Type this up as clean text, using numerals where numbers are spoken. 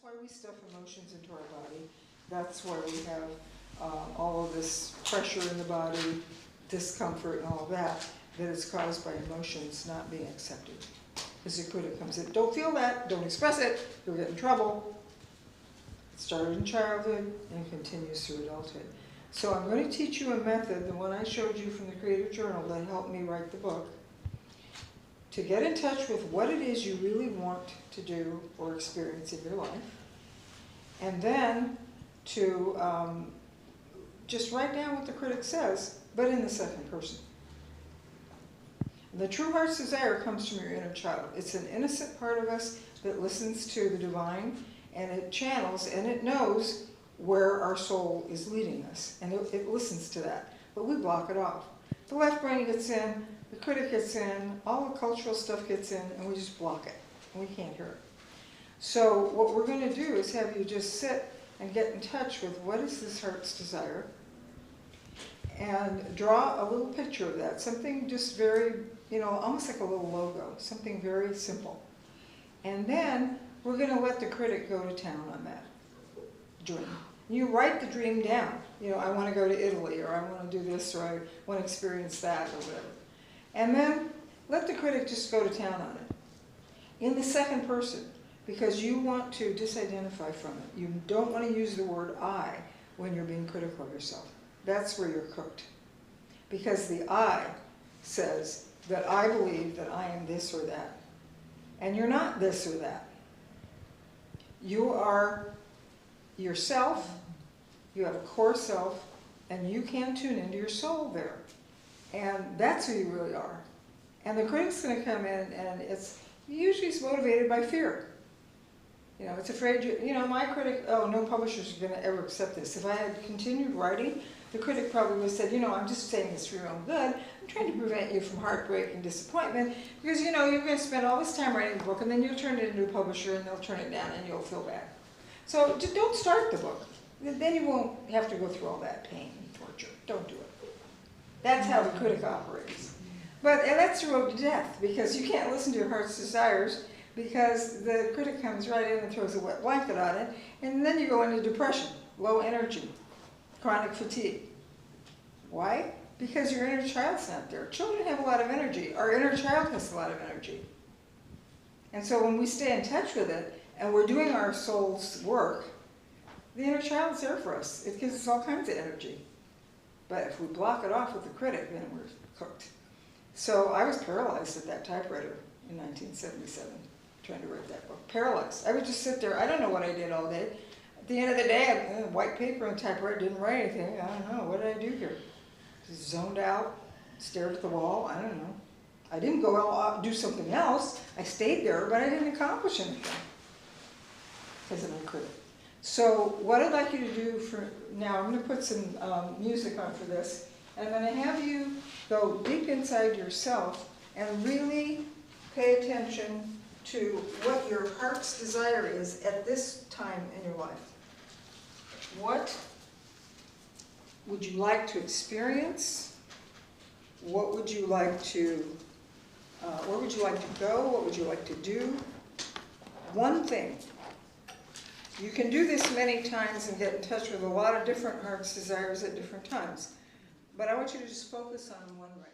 why we stuff emotions into our body. That's why we have all of this pressure in the body, discomfort and all that is caused by emotions not being accepted. Because the critic comes in, don't feel that, don't express it, you'll get in trouble. It started in childhood and continues through adulthood. So I'm going to teach you a method, the one I showed you from the Creative Journal that helped me write the book, to get in touch with what it is you really want to do or experience in your life, and then to just write down what the critic says, but in the second person. The true heart's desire comes from your inner child. It's an innocent part of us that listens to the divine, and it channels, and it knows where our soul is leading us, and it listens to that. But we block it off. The left brain gets in, the critic gets in, all the cultural stuff gets in, and we just block it, and we can't hear it. So what we're going to do is have you just sit and get in touch with what is this heart's desire, and draw a little picture of that, something just very, almost like a little logo, something very simple. And then we're going to let the critic go to town on that dream. You write the dream down. I want to go to Italy, or I want to do this, or I want to experience that, or whatever. And then let the critic just go to town on it in the second person, because you want to disidentify from it. You don't want to use the word I when you're being critical of yourself. That's where you're cooked. Because the I says that I believe that I am this or that. And you're not this or that. You are yourself, you have a core self, and you can tune into your soul there. And that's who you really are. And the critic's going to come in, and it's usually motivated by fear. It's afraid, my critic, oh, no publishers are going to ever accept this. If I had continued writing, the critic probably would have said, I'm just saying this for your own good. I'm trying to prevent you from heartbreak and disappointment, because, you're going to spend all this time writing the book, and then you'll turn it into a publisher, and they'll turn it down, and you'll feel bad. So don't start the book. Then you won't have to go through all that pain and torture. Don't do it. That's how the critic operates. And that's the road to death, because you can't listen to your heart's desires, because the critic comes right in and throws a wet blanket on it, and then you go into depression, low energy, chronic fatigue. Why? Because your inner child's not there. Children have a lot of energy. Our inner child has a lot of energy. And so when we stay in touch with it, and we're doing our soul's work, the inner child's there for us. It gives us all kinds of energy. But if we block it off with the critic, then we're cooked. So I was paralyzed at that typewriter in 1977, trying to write that book. Paralyzed. I would just sit there. I don't know what I did all day. At the end of the day, I had white paper and typewriter, didn't write anything. I don't know. What did I do here? Just zoned out, stared at the wall. I don't know. I didn't go out do something else. I stayed there, but I didn't accomplish anything because of my critic. So what I'd like you to do for now, I'm going to put some music on for this, and I'm going to have you go deep inside yourself and really pay attention to what your heart's desire is at this time in your life. What would you like to experience? What would you like to, where would you like to go? What would you like to do? One thing. You can do this many times and get in touch with a lot of different heart's desires at different times. But I want you to just focus on one right